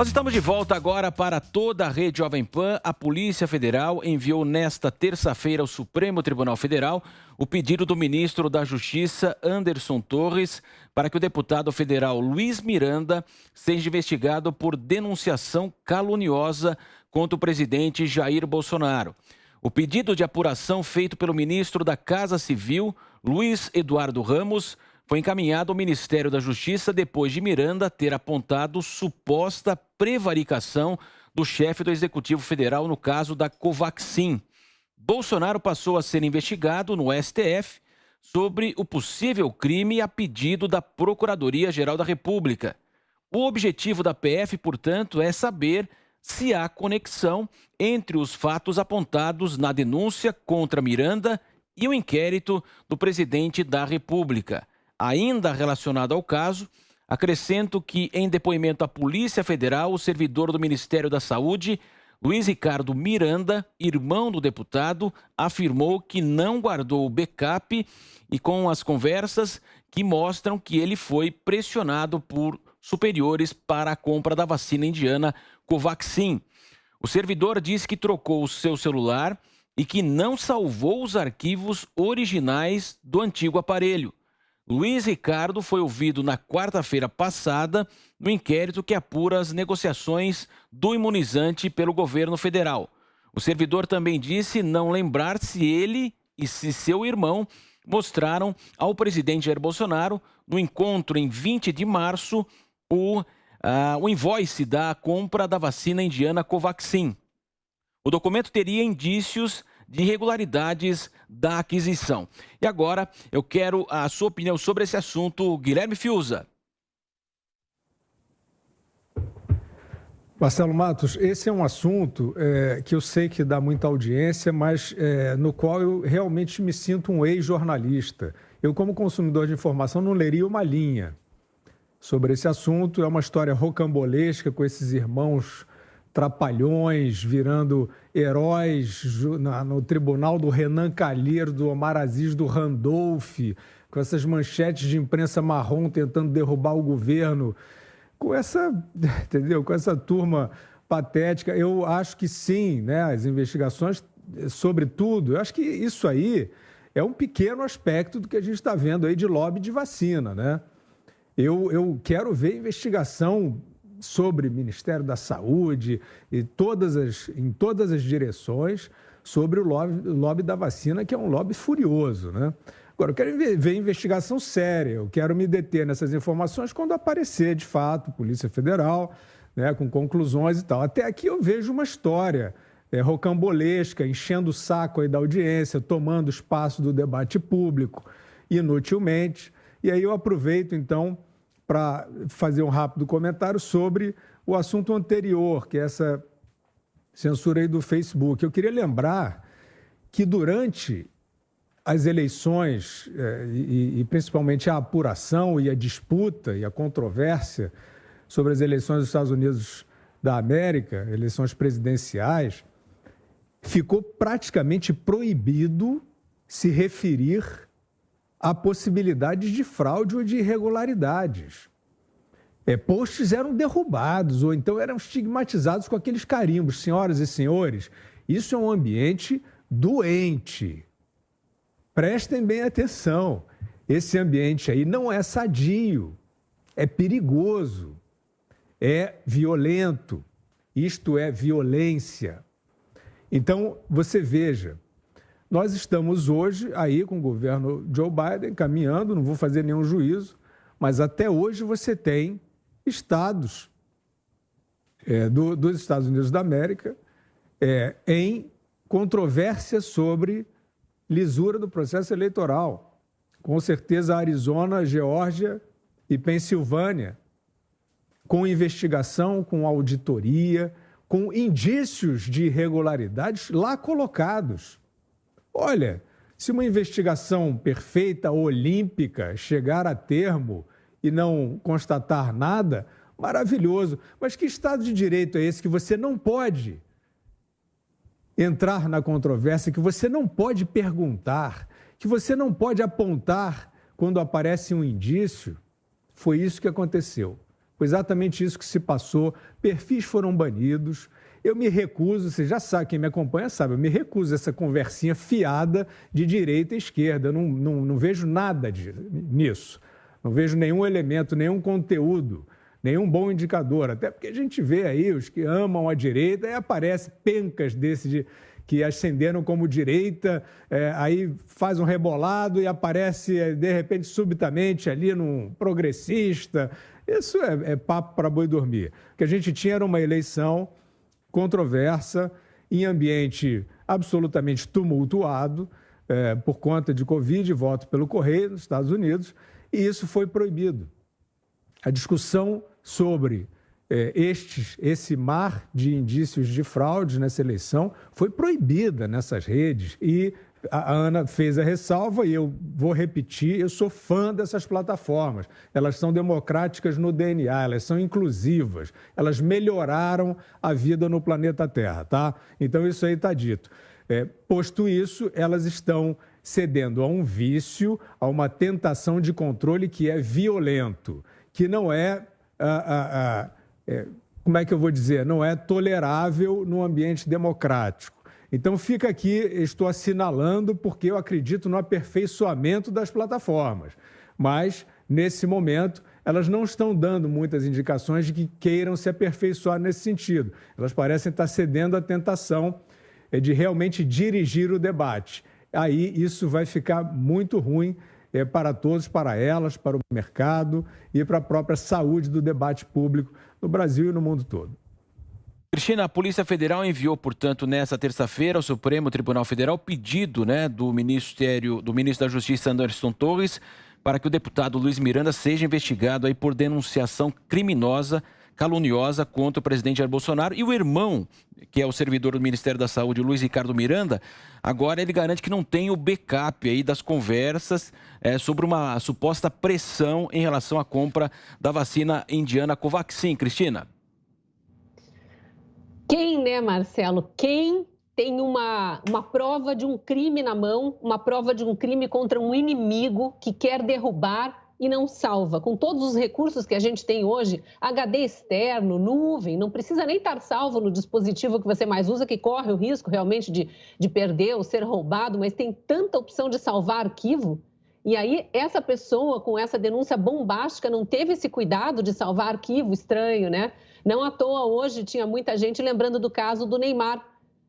Nós estamos de volta agora para toda a rede Jovem Pan. A Polícia Federal enviou nesta terça-feira ao Supremo Tribunal Federal o pedido do ministro da Justiça, Anderson Torres, para que o deputado federal Luiz Miranda seja investigado por denunciação caluniosa contra o presidente Jair Bolsonaro. O pedido de apuração feito pelo ministro da Casa Civil, Luiz Eduardo Ramos, foi encaminhado ao Ministério da Justiça depois de Miranda ter apontado suposta prevaricação do chefe do Executivo Federal no caso da Covaxin. Bolsonaro passou a ser investigado no STF sobre o possível crime a pedido da Procuradoria-Geral da República. O objetivo da PF, portanto, é saber se há conexão entre os fatos apontados na denúncia contra Miranda e o inquérito do presidente da República. Ainda relacionado ao caso, acrescento que, em depoimento à Polícia Federal, o servidor do Ministério da Saúde, Luiz Ricardo Miranda, irmão do deputado, afirmou que não guardou o backup e com as conversas que mostram que ele foi pressionado por superiores para a compra da vacina indiana Covaxin. O servidor disse que trocou o seu celular e que não salvou os arquivos originais do antigo aparelho. Luiz Ricardo foi ouvido na quarta-feira passada no inquérito que apura as negociações do imunizante pelo governo federal. O servidor também disse não lembrar se ele e se seu irmão mostraram ao presidente Jair Bolsonaro, no encontro em 20 de março, o invoice da compra da vacina indiana Covaxin. O documento teria indícios de irregularidades da aquisição. E agora eu quero a sua opinião sobre esse assunto, Guilherme Fiuza. Marcelo Matos, esse é um assunto que eu sei que dá muita audiência, mas no qual eu realmente me sinto um ex-jornalista. Eu, como consumidor de informação, não leria uma linha sobre esse assunto. É uma história rocambolesca com esses irmãos trapalhões virando heróis no tribunal do Renan Calheiros, do Omar Aziz, do Randolph, com essas manchetes de imprensa marrom tentando derrubar o governo, com essa, entendeu? Com essa turma patética. Eu acho que sim, né? As investigações, sobretudo, eu acho que isso aí é um pequeno aspecto do que a gente está vendo aí de lobby de vacina, né? Eu quero ver investigação sobre o Ministério da Saúde e em todas as direções sobre o lobby da vacina, que é um lobby furioso, né? Agora, eu quero ver investigação séria, eu quero me deter nessas informações quando aparecer, de fato, Polícia Federal, né, com conclusões e tal. Até aqui eu vejo uma história rocambolesca, enchendo o saco aí da audiência, tomando espaço do debate público, inutilmente. E aí eu aproveito, então, para fazer um rápido comentário sobre o assunto anterior, que é essa censura aí do Facebook. Eu queria lembrar que durante as eleições, e principalmente a apuração e a disputa e a controvérsia sobre as eleições dos Estados Unidos da América, eleições presidenciais, ficou praticamente proibido se referir a possibilidades de fraude ou de irregularidades. Posts eram derrubados ou então eram estigmatizados com aqueles carimbos. Senhoras e senhores, isso é um ambiente doente. Prestem bem atenção. Esse ambiente aí não é sadio, é perigoso, é violento. Isto é violência. Então, você veja, nós estamos hoje aí com o governo Joe Biden caminhando, não vou fazer nenhum juízo, mas até hoje você tem estados dos Estados Unidos da América em controvérsia sobre lisura do processo eleitoral. Com certeza Arizona, Geórgia e Pensilvânia, com investigação, com auditoria, com indícios de irregularidades lá colocados. Olha, se uma investigação perfeita, olímpica, chegar a termo e não constatar nada, maravilhoso. Mas que Estado de Direito é esse que você não pode entrar na controvérsia, que você não pode perguntar, que você não pode apontar quando aparece um indício? Foi isso que aconteceu. Foi exatamente isso que se passou. Perfis foram banidos. Eu me recuso, você já sabe, quem me acompanha sabe, eu me recuso a essa conversinha fiada de direita e esquerda. Eu não vejo nada nisso. Não vejo nenhum elemento, nenhum conteúdo, nenhum bom indicador. Até porque a gente vê aí os que amam a direita e aparecem pencas que ascenderam como direita, aí faz um rebolado e aparece, de repente, subitamente ali num progressista. Isso é papo para boi dormir. O que a gente tinha era uma eleição controversa, em ambiente absolutamente tumultuado, por conta de Covid, voto pelo correio nos Estados Unidos, e isso foi proibido. A discussão sobre esse mar de indícios de fraude nessa eleição foi proibida nessas redes e a Ana fez a ressalva e eu vou repetir, eu sou fã dessas plataformas. Elas são democráticas no DNA, elas são inclusivas, elas melhoraram a vida no planeta Terra, tá? Então isso aí está dito. Posto isso, elas estão cedendo a um vício, a uma tentação de controle que é violento, que não é, como é que eu vou dizer, não é tolerável no ambiente democrático. Então, fica aqui, estou assinalando, porque eu acredito no aperfeiçoamento das plataformas. Mas, nesse momento, elas não estão dando muitas indicações de que queiram se aperfeiçoar nesse sentido. Elas parecem estar cedendo à tentação de realmente dirigir o debate. Aí, isso vai ficar muito ruim para todos, para elas, para o mercado e para a própria saúde do debate público no Brasil e no mundo todo. Cristina, a Polícia Federal enviou, portanto, nesta terça-feira ao Supremo Tribunal Federal pedido, do ministro da Justiça, Anderson Torres, para que o deputado Luiz Miranda seja investigado aí por denunciação criminosa, caluniosa contra o presidente Jair Bolsonaro. E o irmão, que é o servidor do Ministério da Saúde, Luiz Ricardo Miranda, agora ele garante que não tem o backup aí das conversas sobre uma suposta pressão em relação à compra da vacina indiana Covaxin. Cristina. Quem, Marcelo? Quem tem uma prova de um crime na mão, uma prova de um crime contra um inimigo que quer derrubar e não salva? Com todos os recursos que a gente tem hoje, HD externo, nuvem, não precisa nem estar salvo no dispositivo que você mais usa, que corre o risco realmente de perder ou ser roubado, mas tem tanta opção de salvar arquivo. E aí, essa pessoa com essa denúncia bombástica não teve esse cuidado de salvar arquivo estranho, né? Não à toa hoje tinha muita gente lembrando do caso do Neymar,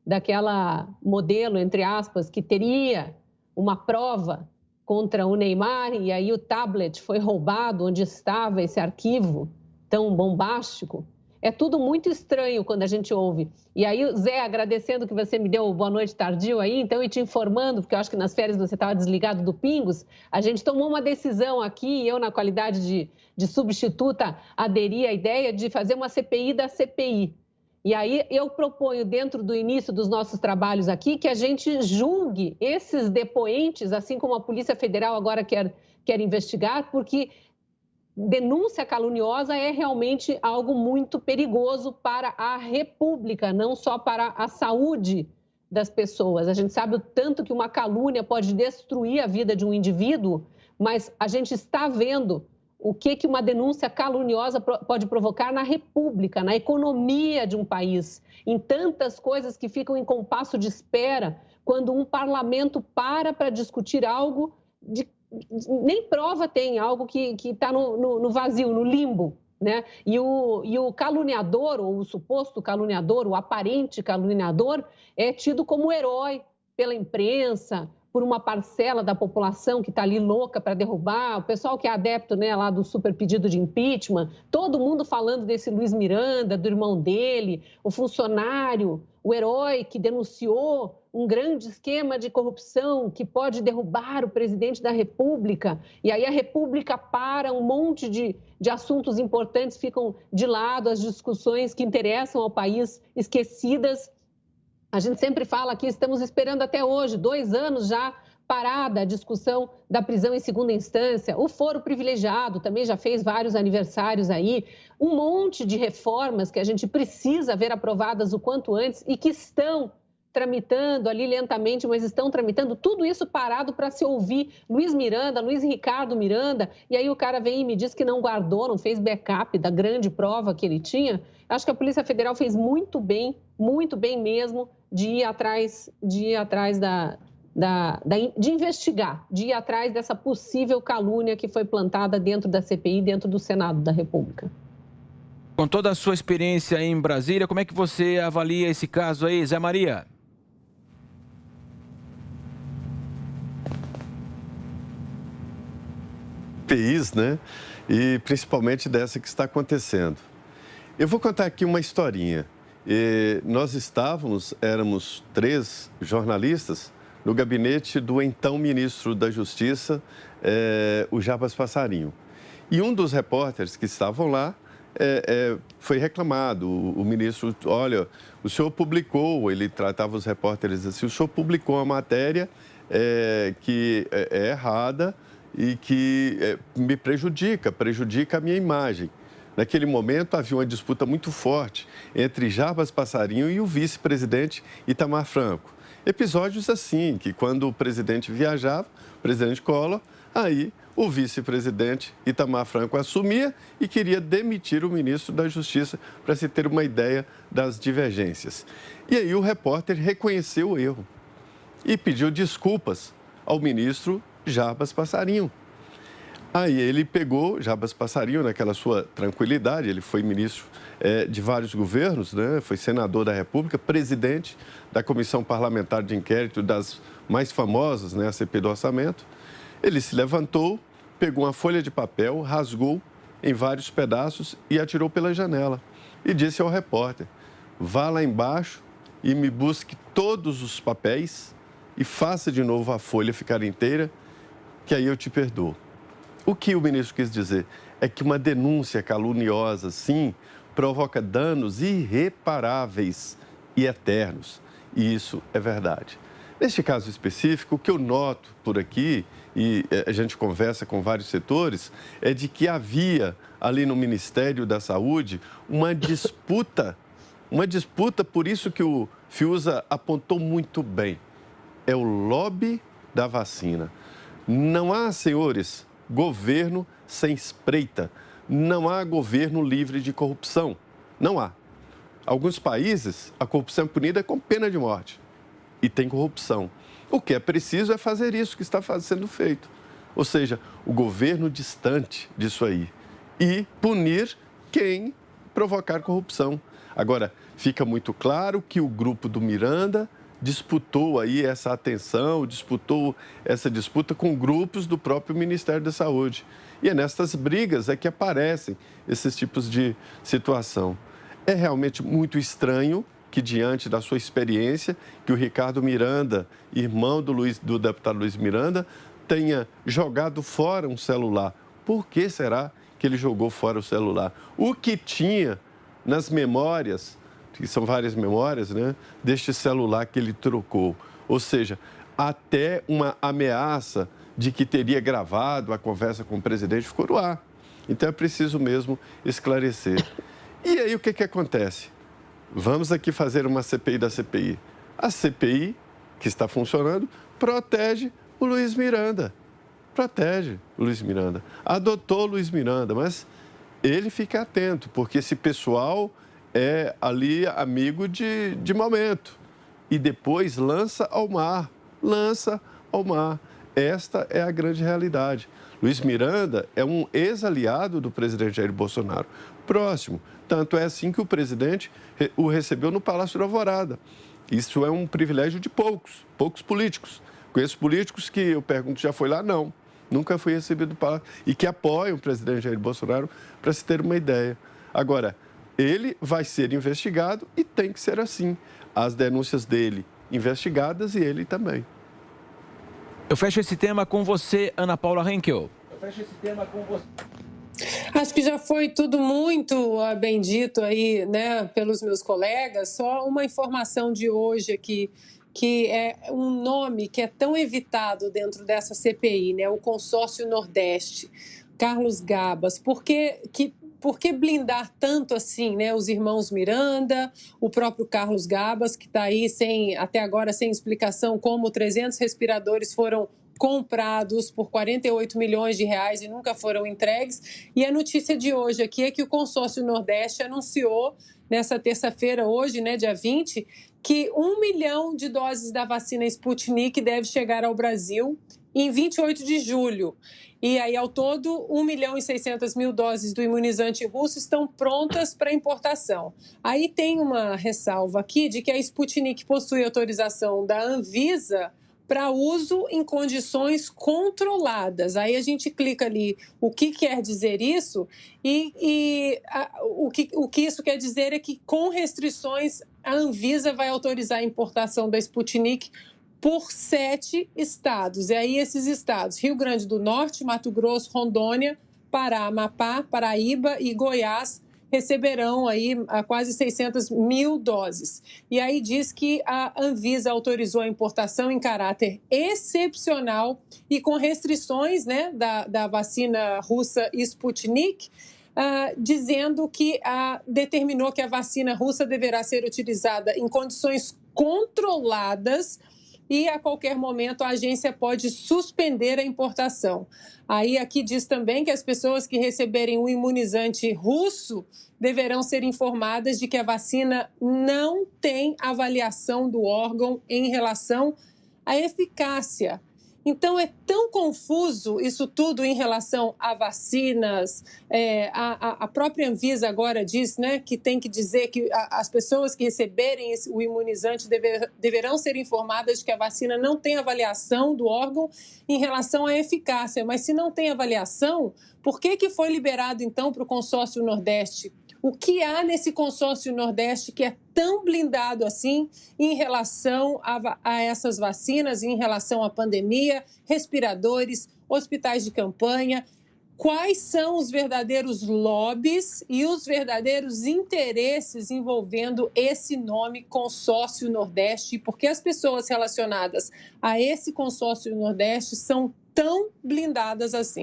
daquela modelo, entre aspas, que teria uma prova contra o Neymar e aí o tablet foi roubado onde estava esse arquivo tão bombástico. É tudo muito estranho quando a gente ouve. E aí, Zé, agradecendo que você me deu boa noite tardio aí, então, e te informando, porque eu acho que nas férias você estava desligado do Pingos, a gente tomou uma decisão aqui, eu, na qualidade de substituta, aderi à ideia de fazer uma CPI da CPI. E aí, eu proponho, dentro do início dos nossos trabalhos aqui, que a gente julgue esses depoentes, assim como a Polícia Federal agora quer investigar, porque denúncia caluniosa é realmente algo muito perigoso para a República, não só para a saúde das pessoas. A gente sabe o tanto que uma calúnia pode destruir a vida de um indivíduo, mas a gente está vendo o que uma denúncia caluniosa pode provocar na República, na economia de um país, em tantas coisas que ficam em compasso de espera quando um parlamento para discutir algo nem prova tem, algo que está no vazio, no limbo, né? E o caluniador, ou o suposto caluniador, o aparente caluniador, é tido como herói pela imprensa, por uma parcela da população que está ali louca para derrubar, o pessoal que é adepto, lá do super pedido de impeachment, todo mundo falando desse Luiz Miranda, do irmão dele, o funcionário, o herói que denunciou um grande esquema de corrupção que pode derrubar o presidente da República. E aí a República para, um monte de assuntos importantes ficam de lado, as discussões que interessam ao país esquecidas. A gente sempre fala aqui, estamos esperando até hoje, 2 anos já parada a discussão da prisão em segunda instância. O foro privilegiado também já fez vários aniversários aí. Um monte de reformas que a gente precisa ver aprovadas o quanto antes e que estão tramitando ali lentamente, mas estão tramitando, tudo isso parado para se ouvir Luiz Miranda, Luiz Ricardo Miranda, e aí o cara vem e me diz que não guardou, não fez backup da grande prova que ele tinha. Acho que a Polícia Federal fez muito bem mesmo, de ir atrás de investigar, de ir atrás dessa possível calúnia que foi plantada dentro da CPI, dentro do Senado da República. Com toda a sua experiência em Brasília, como é que você avalia esse caso aí, Zé Maria? CPIs, né? E principalmente dessa que está acontecendo. Eu vou contar aqui uma historinha. Nós éramos 3 jornalistas no gabinete do então ministro da Justiça, o Jarbas Passarinho. E um dos repórteres que estavam lá foi reclamado. O ministro, olha, o senhor publicou, ele tratava os repórteres assim, o senhor publicou uma matéria que é errada e que me prejudica a minha imagem. Naquele momento, havia uma disputa muito forte entre Jarbas Passarinho e o vice-presidente Itamar Franco. Episódios assim, que quando o presidente viajava, o presidente Collor, aí o vice-presidente Itamar Franco assumia e queria demitir o ministro da Justiça, para se ter uma ideia das divergências. E aí o repórter reconheceu o erro e pediu desculpas ao ministro Jarbas Passarinho. Aí ele pegou Jarbas Passarinho naquela sua tranquilidade, ele foi ministro de vários governos, né? Foi senador da República, presidente da Comissão Parlamentar de Inquérito das mais famosas, né? A CPI do Orçamento. Ele se levantou, pegou uma folha de papel, rasgou em vários pedaços e atirou pela janela. E disse ao repórter, vá lá embaixo e me busque todos os papéis e faça de novo a folha ficar inteira, que aí eu te perdoo. O que o ministro quis dizer é que uma denúncia caluniosa, sim, provoca danos irreparáveis e eternos. E isso é verdade. Neste caso específico, o que eu noto por aqui, e a gente conversa com vários setores, é de que havia ali no Ministério da Saúde uma disputa, por isso que o Fiuza apontou muito bem. É o lobby da vacina. Não há, senhores, governo sem espreita. Não há governo livre de corrupção. Não há. Alguns países, a corrupção é punida com pena de morte. E tem corrupção. O que é preciso é fazer isso que está sendo feito. Ou seja, o governo distante disso aí. E punir quem provocar corrupção. Agora, fica muito claro que o grupo do Miranda disputou aí essa atenção, disputou essa disputa com grupos do próprio Ministério da Saúde. E é nessas brigas é que aparecem esses tipos de situação. É realmente muito estranho que, diante da sua experiência, que o Ricardo Miranda, irmão do deputado Luiz Miranda, tenha jogado fora um celular. Por que será que ele jogou fora o celular? O que tinha nas memórias, que são várias memórias, né, deste celular que ele trocou. Ou seja, até uma ameaça de que teria gravado a conversa com o presidente ficou no ar. Então é preciso mesmo esclarecer. E aí o que acontece? Vamos aqui fazer uma CPI da CPI. A CPI, que está funcionando, protege o Luiz Miranda. Protege o Luiz Miranda. Adotou o Luiz Miranda, mas ele fica atento, porque esse pessoal é ali amigo de momento. E depois lança ao mar. Esta é a grande realidade. Luiz Miranda é um ex-aliado do presidente Jair Bolsonaro. Próximo. Tanto é assim que o presidente o recebeu no Palácio da Alvorada. Isso é um privilégio de poucos políticos. Conheço políticos que eu pergunto, já foi lá? Não. Nunca foi recebido no Palácio. E que apoiam o presidente Jair Bolsonaro, para se ter uma ideia. Agora, ele vai ser investigado e tem que ser assim. As denúncias dele investigadas e ele também. Eu fecho esse tema com você, Ana Paula Henkel. Acho que já foi tudo muito bem dito aí, né, pelos meus colegas. Só uma informação de hoje aqui, que é um nome que é tão evitado dentro dessa CPI, né, o Consórcio Nordeste, Carlos Gabas, porque que por que blindar tanto assim, né? Os irmãos Miranda, o próprio Carlos Gabas, que está aí até agora sem explicação como 300 respiradores foram comprados por 48 milhões de reais e nunca foram entregues. E a notícia de hoje aqui é que o consórcio Nordeste anunciou nessa terça-feira, hoje, né, dia 20, que 1 milhão de doses da vacina Sputnik deve chegar ao Brasil em 28 de julho. E aí, ao todo, 1 milhão e 600 mil doses do imunizante russo estão prontas para importação. Aí tem uma ressalva aqui de que a Sputnik possui autorização da Anvisa para uso em condições controladas. Aí a gente clica ali o que quer dizer isso o que isso quer dizer é que com restrições a Anvisa vai autorizar a importação da Sputnik por 7 estados. E aí esses estados, Rio Grande do Norte, Mato Grosso, Rondônia, Pará, Amapá, Paraíba e Goiás, receberão aí quase 600 mil doses. E aí diz que a Anvisa autorizou a importação em caráter excepcional e com restrições, né, da vacina russa Sputnik, dizendo que determinou que a vacina russa deverá ser utilizada em condições controladas e a qualquer momento a agência pode suspender a importação. Aí aqui diz também que as pessoas que receberem o imunizante russo deverão ser informadas de que a vacina não tem avaliação do órgão em relação à eficácia. Então, é tão confuso isso tudo em relação a vacinas. A própria Anvisa agora diz, né, que tem que dizer que as pessoas que receberem o imunizante deverão ser informadas de que a vacina não tem avaliação do órgão em relação à eficácia. Mas se não tem avaliação, por que foi liberado, então, para o consórcio Nordeste? O que há nesse consórcio Nordeste que é tão blindado assim em relação a essas vacinas, em relação à pandemia, respiradores, hospitais de campanha? Quais são os verdadeiros lobbies e os verdadeiros interesses envolvendo esse nome consórcio Nordeste? Porque as pessoas relacionadas a esse consórcio Nordeste são tão blindadas assim.